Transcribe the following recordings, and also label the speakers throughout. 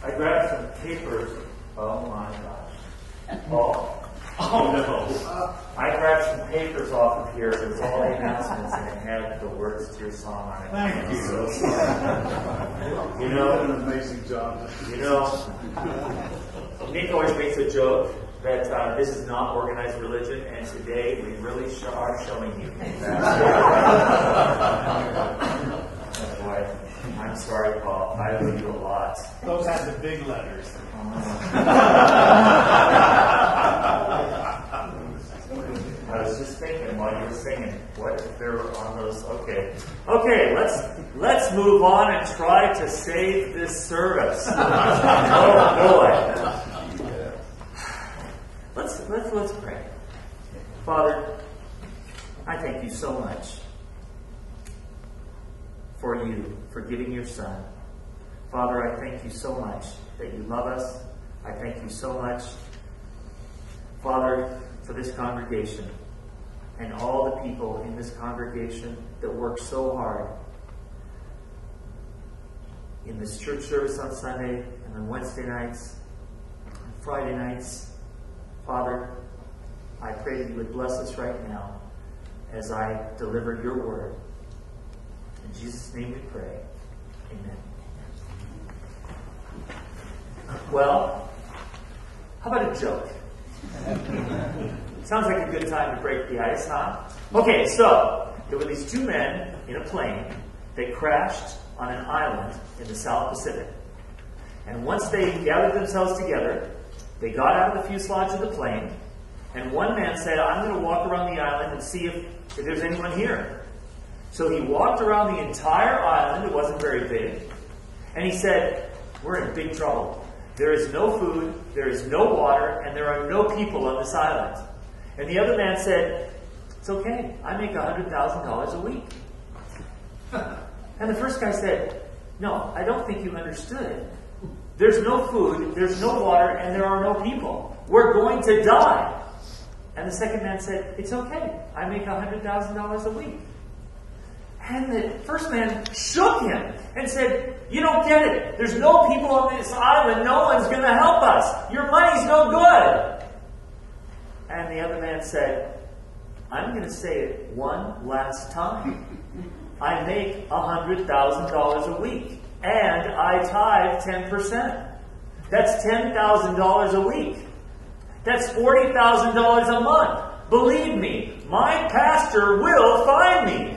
Speaker 1: I grabbed some papers. Oh my gosh. Oh no. I grabbed some papers off of here. It was all the announcements and it had the words to your song on it.
Speaker 2: Thank you.
Speaker 1: So sorry.
Speaker 2: You did an amazing job.
Speaker 1: Nick always makes a joke that this is not organized religion, and today we really are showing you that. Oh boy. I'm sorry, Paul. I owe you a lot.
Speaker 2: Those had the big letters.
Speaker 1: I was just thinking while you were singing, what if they were on those? Okay, let's move on and try to save this service. Oh boy. Let's pray. Father, I thank you so much for giving your Son. Father, I thank you so much that you love us. I thank you so much, Father, for this congregation and all the people in this congregation that work so hard in this church service on Sunday and on Wednesday nights, on Friday nights. Father, I pray that you would bless us right now as I deliver your word. In Jesus' name we pray. Amen. Well, how about a joke? Sounds like a good time to break the ice, huh? Okay, so there were these two men in a plane that crashed on an island in the South Pacific. And once they gathered themselves together, they got out of the fuselage of the plane, and one man said, I'm going to walk around the island and see if there's anyone here. So he walked around the entire island. It wasn't very big. And he said, we're in big trouble. There is no food, there is no water, and there are no people on this island. And the other man said, it's okay. I make $100,000 a week. And the first guy said, no, I don't think you understood. There's no food, there's no water, and there are no people. We're going to die. And the second man said, it's okay. I make $100,000 a week. And the first man shook him and said, you don't get it. There's no people on this island. No one's going to help us. Your money's no good. And the other man said, I'm going to say it one last time. I make $100,000 a week. And I tithe 10%. That's $10,000 a week. That's $40,000 a month. Believe me, my pastor will find me.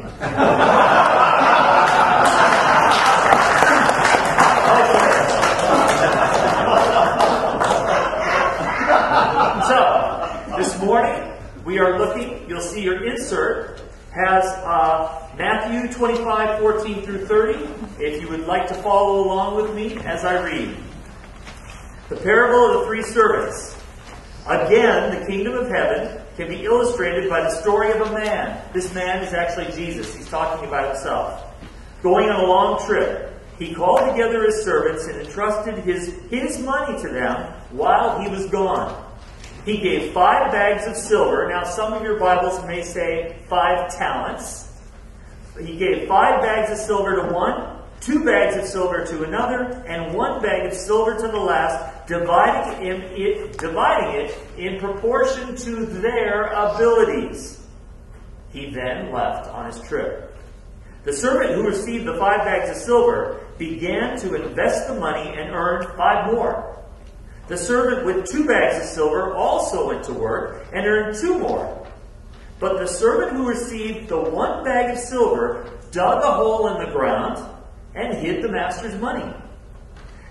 Speaker 1: So, this morning we are looking, you'll see your insert has Matthew 25:14 through 30. If you would like to follow along with me as I read. The parable of the three servants. Again, the kingdom of heaven can be illustrated by the story of a man. This man is actually Jesus. He's talking about himself. Going on a long trip, he called together his servants and entrusted his money to them while he was gone. He gave 5 bags of silver. Now, some of your Bibles may say 5 talents. He gave 5 bags of silver to one, 2 bags of silver to another, and 1 bag of silver to the last, dividing it in proportion to their abilities. He then left on his trip. The servant who received the 5 bags of silver began to invest the money and earned 5 more. The servant with 2 bags of silver also went to work and earned 2 more. But the servant who received the 1 bag of silver dug a hole in the ground and hid the master's money.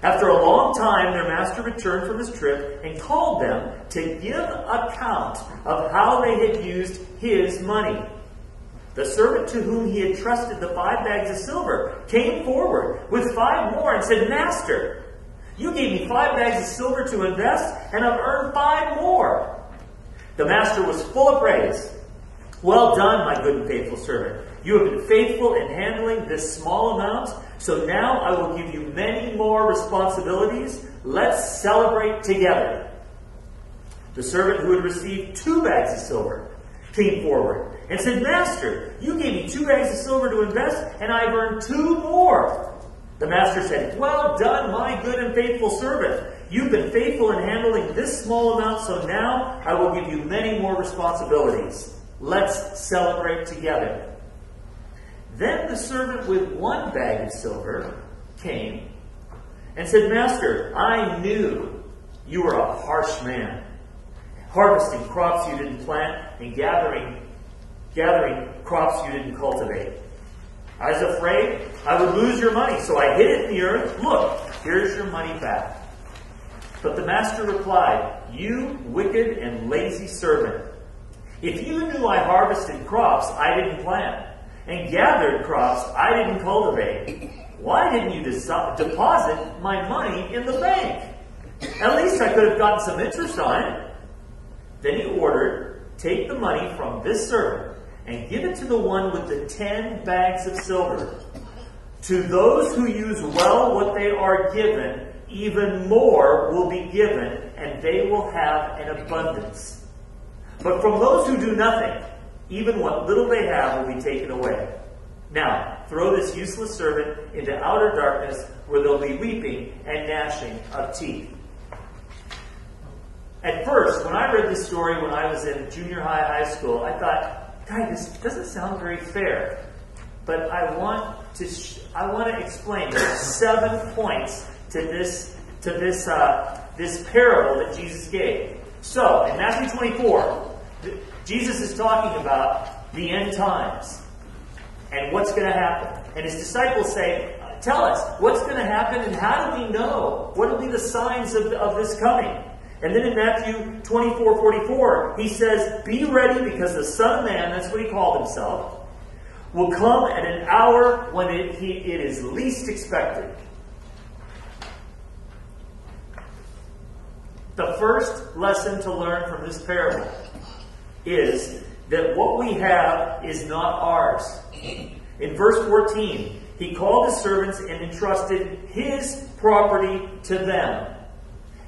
Speaker 1: After a long time, their master returned from his trip and called them to give account of how they had used his money. The servant to whom he had trusted the 5 bags of silver came forward with 5 more and said, Master, you gave me 5 bags of silver to invest, and I've earned 5 more. The master was full of praise. Well done, my good and faithful servant. You have been faithful in handling this small amount, so now I will give you many more responsibilities. Let's celebrate together. The servant who had received 2 bags of silver came forward and said, Master, you gave me 2 bags of silver to invest, and I've earned 2 more. The master said, "Well done, my good and faithful servant. You've been faithful in handling this small amount, so now I will give you many more responsibilities. Let's celebrate together." Then the servant with one bag of silver came and said, "Master, I knew you were a harsh man, harvesting crops you didn't plant and gathering crops you didn't cultivate. I was afraid I would lose your money, so I hid it in the earth. Look, here's your money back." But the master replied, "You wicked and lazy servant. If you knew I harvested crops I didn't plant and gathered crops I didn't cultivate, why didn't you deposit my money in the bank? At least I could have gotten some interest on it." Then he ordered, "Take the money from this servant and give it to the one with the 10 bags of silver. To those who use well what they are given, even more will be given, and they will have an abundance. But from those who do nothing, even what little they have will be taken away. Now, throw this useless servant into outer darkness, where there'll be weeping and gnashing of teeth." At first, when I read this story when I was in junior high school, I thought, "God, this doesn't sound very fair." But I want to explain. There are 7 points to this parable that Jesus gave. So, in Matthew 24, Jesus is talking about the end times and what's going to happen. And his disciples say, "Tell us, what's going to happen and how do we know? What will be the signs of this coming?" And then in Matthew 24:44, he says, "Be ready, because the Son of Man," that's what he called himself, "will come at an hour when it is least expected." The first lesson to learn from this parable is that what we have is not ours. In verse 14, he called his servants and entrusted his property to them.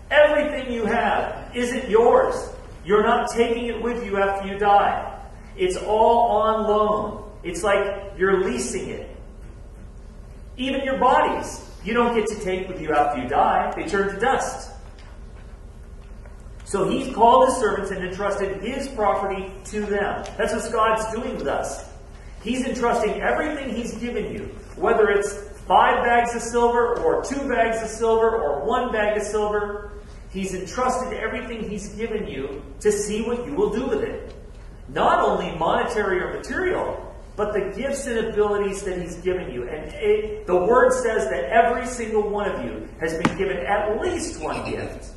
Speaker 1: Everything you have isn't yours. You're not taking it with you after you die. It's all on loan. It's like you're leasing it. Even your bodies, you don't get to take with you after you die. They turn to dust. So he called his servants and entrusted his property to them. That's what God's doing with us. He's entrusting everything he's given you, whether it's 5 bags of silver or 2 bags of silver or 1 bag of silver. He's entrusted everything he's given you to see what you will do with it. Not only monetary or material, but the gifts and abilities that he's given you. And the word says that every single one of you has been given at least one gift.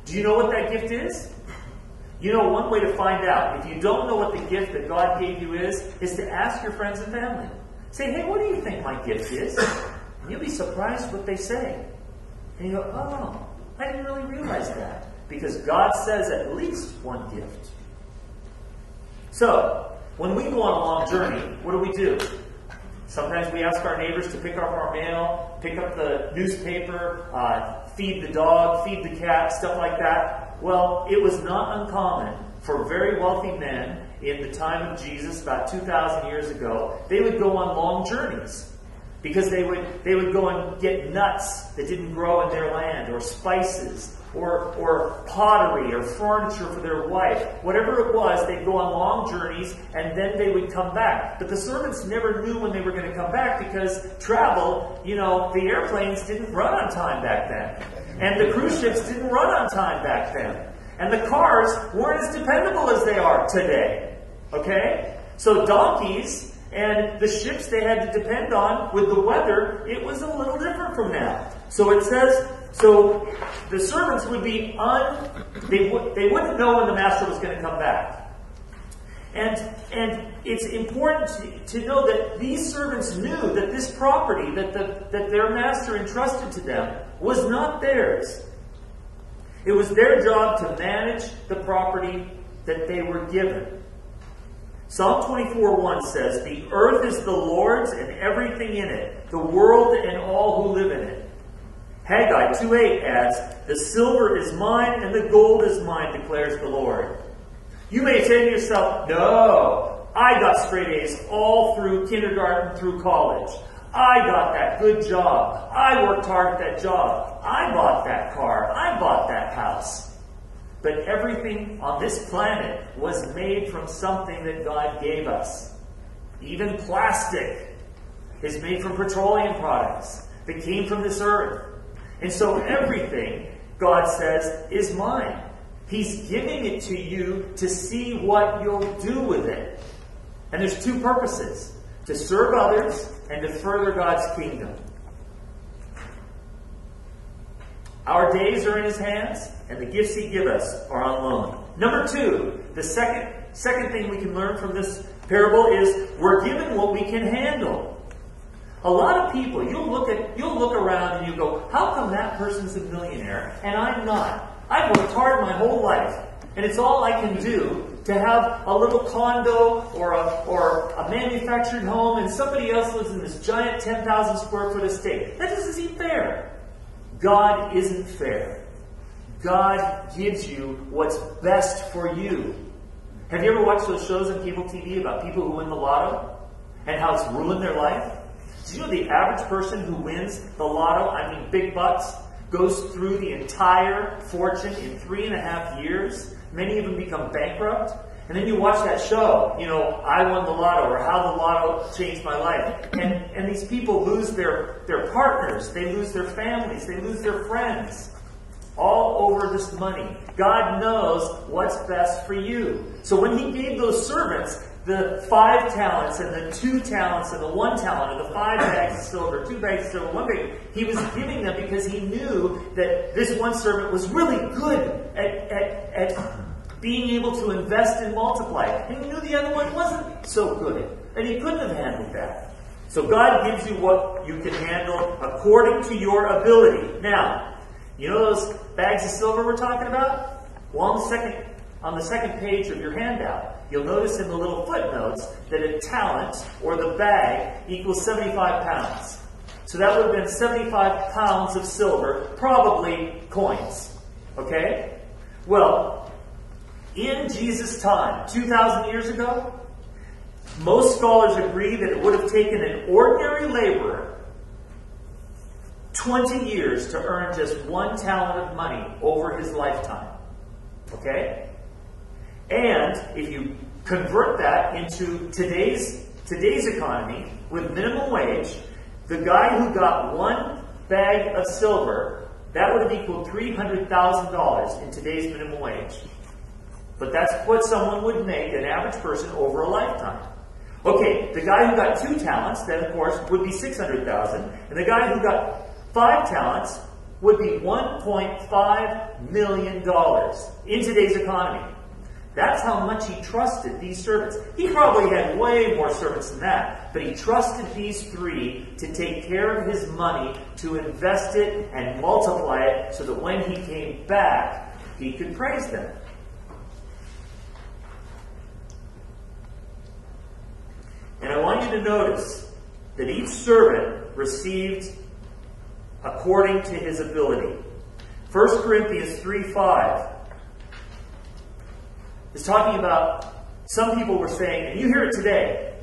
Speaker 1: Do you know what that gift is? You know, one way to find out, if you don't know what the gift that God gave you is to ask your friends and family. Say, "Hey, what do you think my gift is?" And you'll be surprised what they say. And you go, "Oh, I didn't really realize that." Because God says at least one gift. So, when we go on a long journey, what do? Sometimes we ask our neighbors to pick up our mail, pick up the newspaper, feed the dog, feed the cat, stuff like that. Well, it was not uncommon for very wealthy men in the time of Jesus, about 2,000 years ago. They would go on long journeys because they would go and get nuts that didn't grow in their land, or spices, or pottery, or furniture for their wife. Whatever it was, they'd go on long journeys, and then they would come back. But the servants never knew when they were going to come back, because travel, the airplanes didn't run on time back then. And the cruise ships didn't run on time back then. And the cars weren't as dependable as they are today. Okay? So donkeys and the ships they had to depend on with the weather, it was a little different from now. So it says, so the servants would be they wouldn't know when the master was going to come back. And it's important to know that these servants knew that this property that their master entrusted to them was not theirs. It was their job to manage the property that they were given. Psalm 24:1 says, "The earth is the Lord's and everything in it, the world and all who live in it." Haggai 2:8 adds, "The silver is mine and the gold is mine, declares the Lord." You may say to yourself, "No, I got straight A's all through kindergarten through college. I got that good job. I worked hard at that job. I bought that car. I bought that house. But everything on this planet was made from something that God gave us. Even plastic is made from petroleum products that came from this earth. And so everything, God says, is mine. He's giving it to you to see what you'll do with it. And there's two purposes: to serve others and to further God's kingdom. Our days are in His hands, and the gifts He gives us are on loan. Number two, the second thing we can learn from this parable is we're given what we can handle. A lot of people, you'll look around and you go, how come that person's a millionaire and I'm not? I've worked hard my whole life, and it's all I can do to have a little condo or a manufactured home, and somebody else lives in this giant 10,000 square foot estate. That doesn't seem fair. God isn't fair. God gives you what's best for you. Have you ever watched those shows on cable TV about people who win the lotto and how it's ruined their life? Do you know the average person who wins the lotto, I mean big bucks, goes through the entire fortune in 3.5 years? Many of them become bankrupt. And then you watch that show, I won the lotto, or how the lotto changed my life. And these people lose their partners, they lose their families, they lose their friends. All over this money. God knows what's best for you. So when He gave those servants the 5 talents and the 2 talents and the 1 talent, or the 5 bags of silver, 2 bags of silver, 1 bag, He was giving them because He knew that this one servant was really good at being able to invest and multiply. And He knew the other one wasn't so good, and he couldn't have handled that. So God gives you what you can handle according to your ability. Now, you know those bags of silver we're talking about? Well, on the second page of your handout, you'll notice in the little footnotes that a talent, or the bag, equals 75 pounds. So that would have been 75 pounds of silver, probably coins. Okay? Well, in Jesus' time, 2,000 years ago, most scholars agree that it would have taken an ordinary laborer 20 years to earn just 1 talent of money over his lifetime. Okay? And if you convert that into today's economy with minimum wage, the guy who got 1 bag of silver, that would have equaled $300,000 in today's minimum wage. But that's what someone would make, an average person, over a lifetime. Okay, the guy who got 2 talents, then of course, would be $600,000. And the guy who got 5 talents would be $1.5 million in today's economy. That's how much he trusted these servants. He probably had way more servants than that, but he trusted these 3 to take care of his money, to invest it and multiply it so that when he came back, he could praise them. And I want you to notice that each servant received according to his ability. 1 Corinthians 3:5 is talking about, some people were saying, and you hear it today,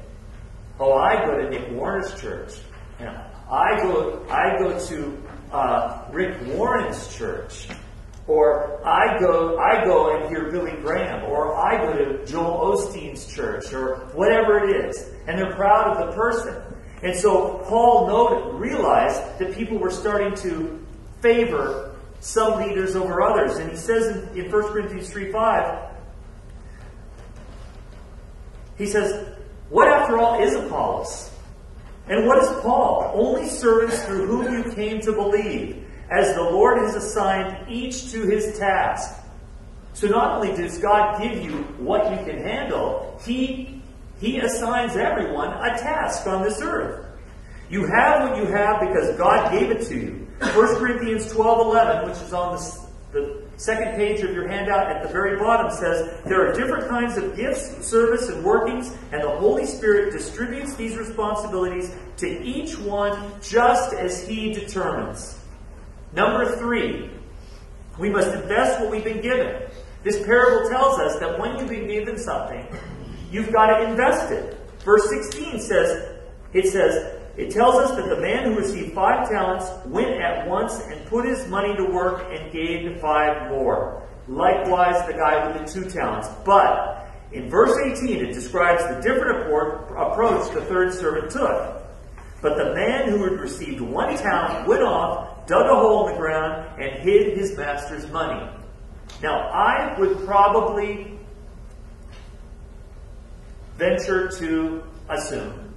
Speaker 1: oh, I go to Nick Warner's church, and I go to Rick Warren's church, or I go and hear Billy Graham, or I go to Joel Osteen's church, or whatever it is. And they're proud of the person. And so Paul realized that people were starting to favor some leaders over others. And he says in 1 Corinthians 3:5, he says, what after all is Apollos? And what is Paul? Only servants through whom you came to believe, as the Lord has assigned each to his task. So not only does God give you what you can handle, He assigns everyone a task on this earth. You have what you have because God gave it to you. 1 Corinthians 12:11, which is on the second page of your handout at the very bottom, says, there are different kinds of gifts, service, and workings, and the Holy Spirit distributes these responsibilities to each one just as He determines. Number 3, we must invest what we've been given. This parable tells us that when you've been given something, you've got to invest it. Verse 16 says, it tells us that the man who received 5 talents went at once and put his money to work and gave 5 more. Likewise, the guy with the 2 talents. But in verse 18, it describes the different approach the third servant took. But the man who had received 1 talent went off, dug a hole in the ground, and hid his master's money. Now, I would probably venture to assume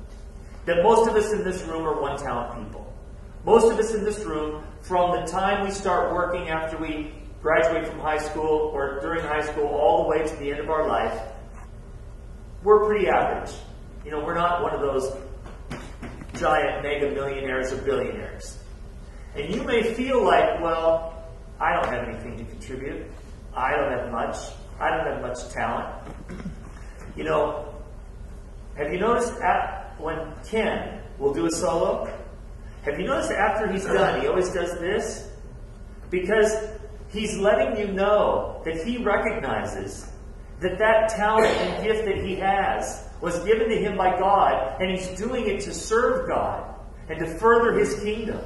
Speaker 1: that most of us in this room are 1-talent people. Most of us in this room, from the time we start working after we graduate from high school or during high school all the way to the end of our life, we're pretty average. You know, we're not one of those giant mega millionaires or billionaires. And you may feel like, well, I don't have anything to contribute. I don't have much. I don't have much talent. You know, have you noticed when Ken will do a solo, have you noticed after he's done, he always does this? Because he's letting you know that he recognizes that that talent and gift that he has was given to him by God, and he's doing it to serve God and to further his kingdom.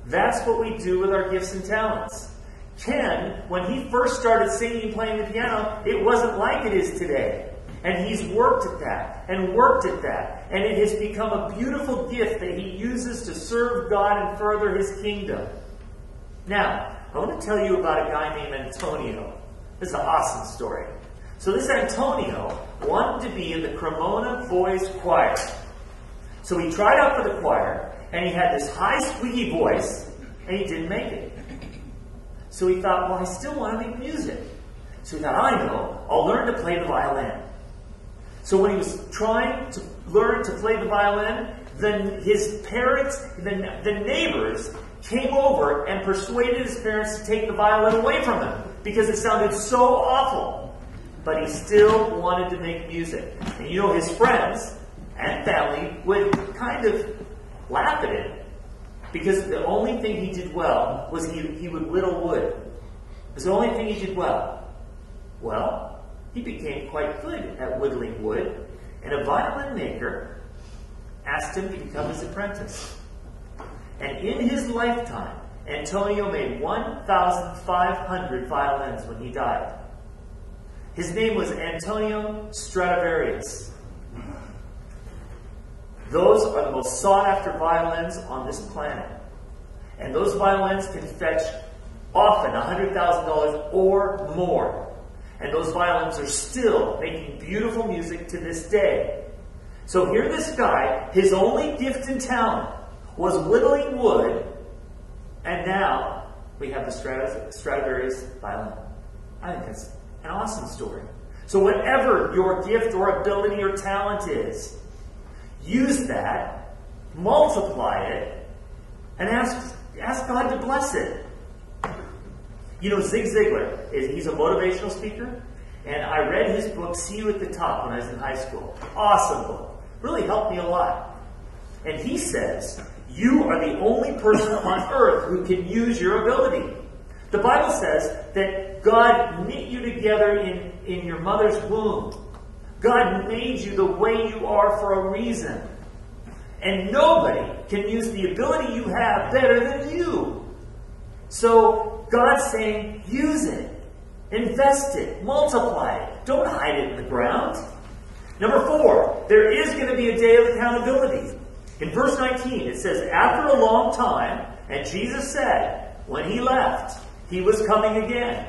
Speaker 1: That's what we do with our gifts and talents. Ken, when he first started singing and playing the piano, it wasn't like it is today. And he's worked at that and worked at that. And it has become a beautiful gift that he uses to serve God and further his kingdom. Now, I want to tell you about a guy named Antonio. This is an awesome story. So this Antonio wanted to be in the Cremona Boys Choir. So he tried out for the choir, and he had this high squeaky voice, and he didn't make it. So he thought, well, I still want to make music. So he thought, I know, I'll learn to play the violin. So when he was trying to learn to play the violin, then his parents, the neighbors, came over and persuaded his parents to take the violin away from him because it sounded so awful. But he still wanted to make music. And you know, his friends and family would kind of laugh at him because the only thing he did well was he would whittle wood. It was the only thing he did well. Well, he became quite good at whittling wood, and a violin maker asked him to become his apprentice. And in his lifetime, Antonio made 1,500 violins when he died. His name was Antonio Stradivarius. Those are the most sought-after violins on this planet. And those violins can fetch often $100,000 or more. And those violins are still making beautiful music to this day. So here this guy, his only gift and talent was whittling wood, and now we have the Stradivarius violin. I think that's an awesome story. So whatever your gift or ability or talent is, use that, multiply it, and ask God to bless it. You know, Zig Ziglar, he's a motivational speaker, and I read his book, See You at the Top, when I was in high school. Awesome book. Really helped me a lot. And he says, you are the only person on earth who can use your ability. The Bible says that God knit you together in your mother's womb. God made you the way you are for a reason. And nobody can use the ability you have better than you. So God's saying, use it. Invest it. Multiply it. Don't hide it in the ground. Number 4, there is going to be a day of accountability. In verse 19, it says, after a long time, and Jesus said, when he left, he was coming again.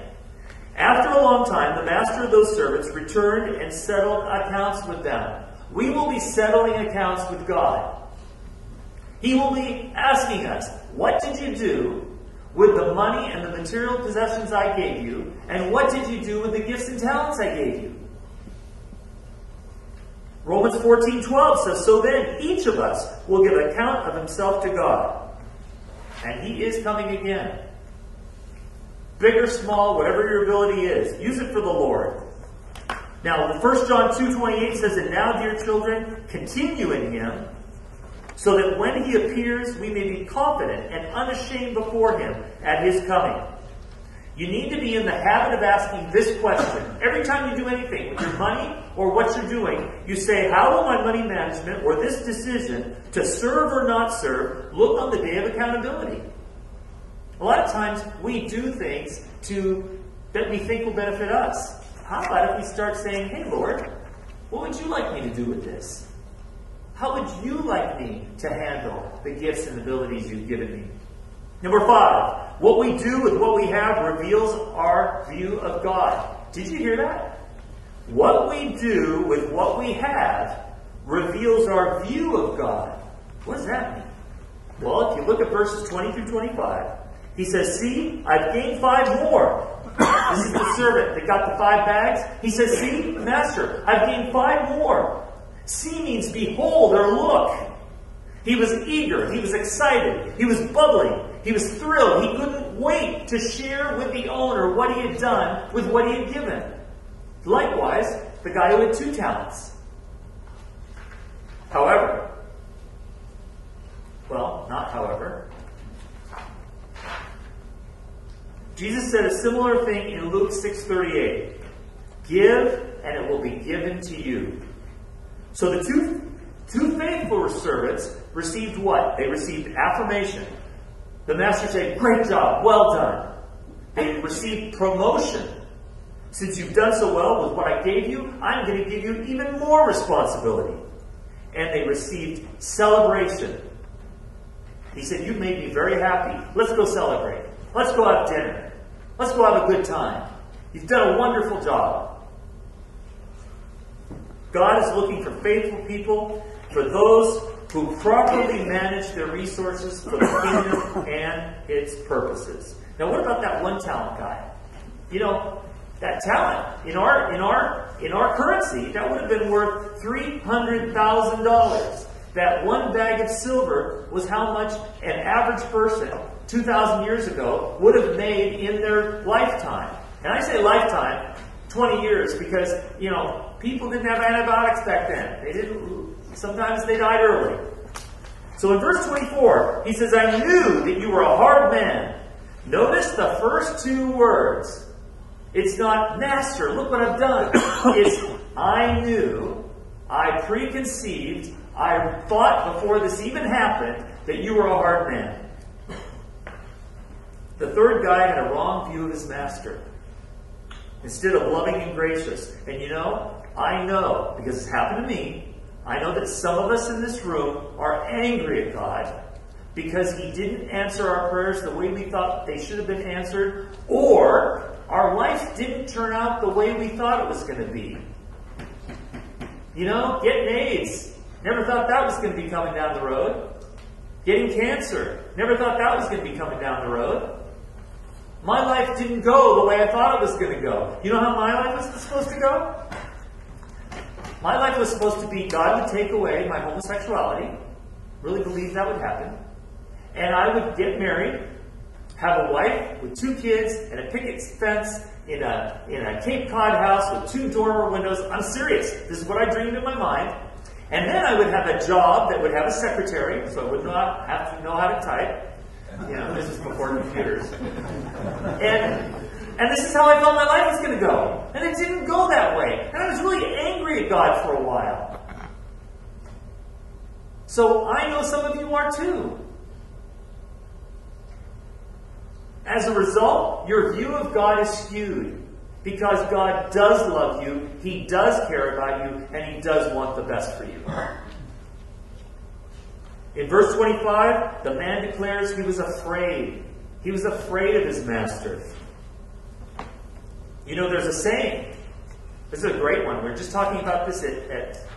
Speaker 1: After a long time, the master of those servants returned and settled accounts with them. We will be settling accounts with God. He will be asking us, what did you do with the money and the material possessions I gave you, and what did you do with the gifts and talents I gave you? Romans 14:12 says, so then each of us will give account of himself to God. And he is coming again. Big or small, whatever your ability is, use it for the Lord. Now, 1 John 2:28 says, and now, dear children, continue in him, so that when he appears, we may be confident and unashamed before him at his coming. You need to be in the habit of asking this question. Every time you do anything with your money or what you're doing, you say, how will my money management or this decision to serve or not serve look on the day of accountability? A lot of times we do things that we think will benefit us. How about if we start saying, hey Lord, what would you like me to do with this? How would you like me to handle the gifts and abilities you've given me? Number 5, what we do with what we have reveals our view of God. Did you hear that? What we do with what we have reveals our view of God. What does that mean? Well, if you look at verses 20 through 25, he says, see, I've gained 5 more. This is the servant that got the 5 bags. He says, see, master, I've gained 5 more. See means behold or look. He was eager. He was excited. He was bubbling. He was thrilled. He couldn't wait to share with the owner what he had done with what he had given. Likewise, the guy who had 2 talents. However, Jesus said a similar thing in Luke 6:38. Give, and it will be given to you. So the two faithful servants received what? They received affirmation. The master said, great job, well done. They received promotion. Since you've done so well with what I gave you, I'm going to give you even more responsibility. And they received celebration. He said, you've made me very happy. Let's go celebrate. Let's go have dinner. Let's go have a good time. You've done a wonderful job. God is looking for faithful people, for those who properly manage their resources for the kingdom and its purposes. Now, what about that 1 talent guy? You know, that talent in our currency, that would have been worth $300,000. That 1 bag of silver was how much an average person 2,000 years ago would have made in their lifetime. And I say lifetime, 20 years, because, you know, people didn't have antibiotics back then. Sometimes they died early. So in verse 24, he says, I knew that you were a hard man. Notice the first 2 words. It's not, Master, look what I've done. It's, I knew, I preconceived, I thought before this even happened that you were a hard man. The 3rd guy had a wrong view of his master. Instead of loving and gracious. And you know, I know, because it's happened to me, I know that some of us in this room are angry at God because He didn't answer our prayers the way we thought they should have been answered, or our life didn't turn out the way we thought it was going to be. You know, getting AIDS. Never thought that was going to be coming down the road. Getting cancer. Never thought that was going to be coming down the road. My life didn't go the way I thought it was going to go. You know how my life was supposed to go? My life was supposed to be God would take away my homosexuality. Really believed that would happen. And I would get married, have a wife with 2 kids and a picket fence in a Cape Cod house with 2 dormer windows. I'm serious. This is what I dreamed in my mind. And then I would have a job that would have a secretary, so I would not have to know how to type. You know, this is before computers. And this is how I felt my life was going to go. And it didn't go that way. And I was really angry at God for a while. So I know some of you are too. As a result, your view of God is skewed. Because God does love you, He does care about you, and He does want the best for you. In verse 25, the man declares he was afraid. He was afraid of his master. You know, there's a saying. This is a great one. We were just talking about this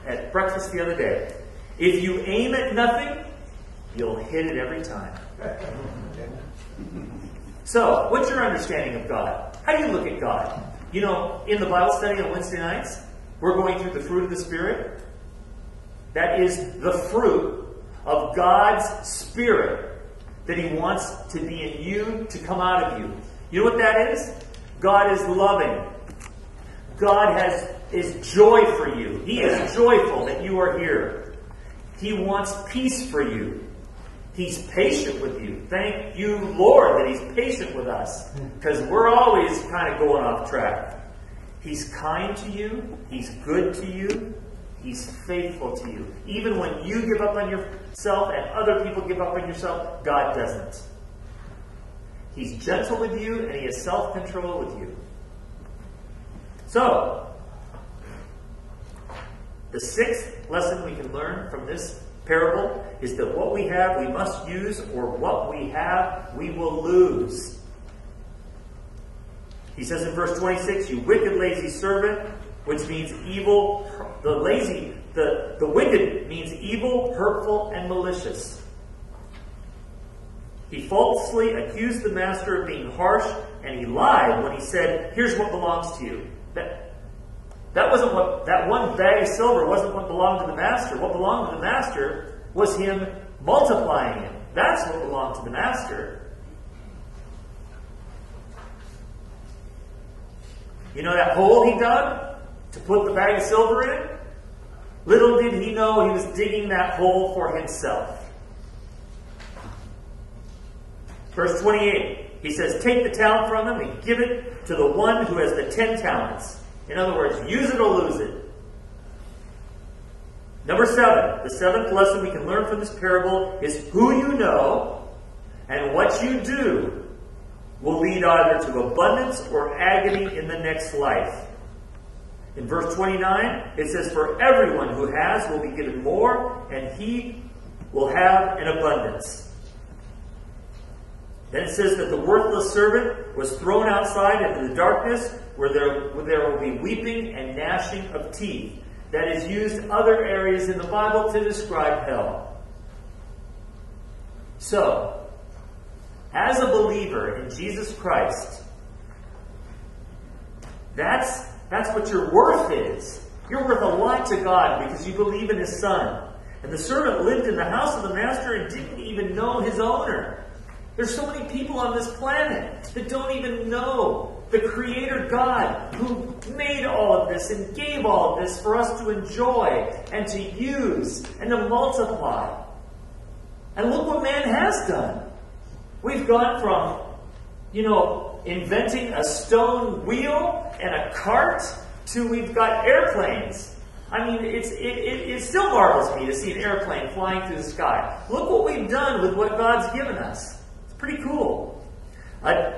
Speaker 1: at breakfast the other day. If you aim at nothing, you'll hit it every time. So, what's your understanding of God? How do you look at God? You know, in the Bible study on Wednesday nights, we're going through the fruit of the Spirit. That is the fruit of God's Spirit that He wants to be in you, to come out of you. You know what that is? God is loving. God is joy for you. He is joyful that you are here. He wants peace for you. He's patient with you. Thank you, Lord, that He's patient with us, because we're always kind of going off track. He's kind to you. He's good to you. He's faithful to you. Even when you give up on yourself and other people give up on yourself, God doesn't. He's gentle with you, and He has self-control with you. So, the sixth lesson we can learn from this parable is that what we have we must use, or what we have we will lose. He says in verse 26, "You wicked, lazy servant," which means evil. The wicked means evil, hurtful, and malicious. He falsely accused the master of being harsh, and he lied when he said, "Here's what belongs to you." That one bag of silver wasn't what belonged to the master. What belonged to the master was him multiplying it. That's what belonged to the master. You know that hole he dug to put the bag of silver in? Little did he know he was digging that hole for himself. Verse 28, he says, "Take the talent from him and give it to the one who has the 10 talents. In other words, use it or lose it. Number 7, the seventh lesson we can learn from this parable is who you know and what you do will lead either to abundance or agony in the next life. In verse 29, it says, "For everyone who has will be given more, and he will have an abundance." Then it says that the worthless servant was thrown outside into the darkness where there will be weeping and gnashing of teeth. That is used other areas in the Bible to describe hell. So, as a believer in Jesus Christ, that's what your worth is. You're worth a lot to God because you believe in His Son. And the servant lived in the house of the master and didn't even know his owner. There's so many people on this planet that don't even know the Creator God who made all of this and gave all of this for us to enjoy and to use and to multiply. And look what man has done. We've gone from, inventing a stone wheel and a cart to we've got airplanes. I mean, it still marvels me to see an airplane flying through the sky. Look what we've done with what God's given us. It's pretty cool.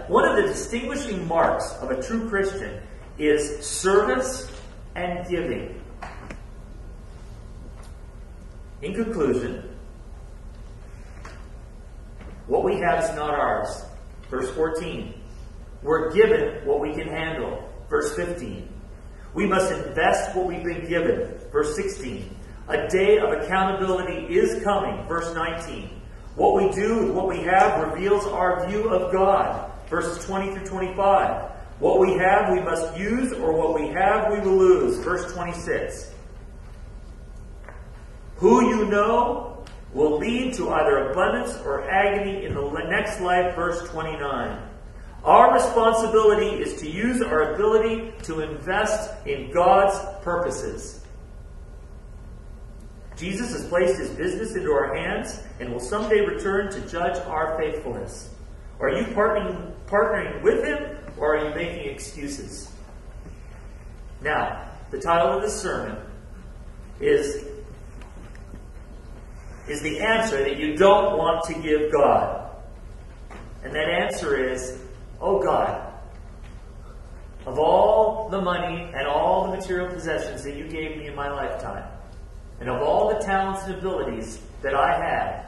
Speaker 1: One of the distinguishing marks of a true Christian is service and giving. In conclusion, what we have is not ours. Verse 14. We're given what we can handle. Verse 15. We must invest what we've been given. Verse 16. A day of accountability is coming. Verse 19. What we do with what we have reveals our view of God. Verses 20 through 25. What we have we must use, or what we have we will lose. Verse 26. Who you know will lead to either abundance or agony in the next life. Verse 29. Our responsibility is to use our ability to invest in God's purposes. Jesus has placed His business into our hands and will someday return to judge our faithfulness. Are you partnering with Him, or are you making excuses? Now, the title of this sermon is the answer that you don't want to give God. And that answer is, oh God, of all the money and all the material possessions that you gave me in my lifetime, and of all the talents and abilities that I had,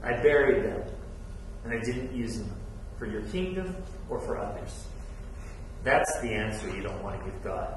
Speaker 1: I buried them, and I didn't use them for your kingdom or for others. That's the answer you don't want to give God.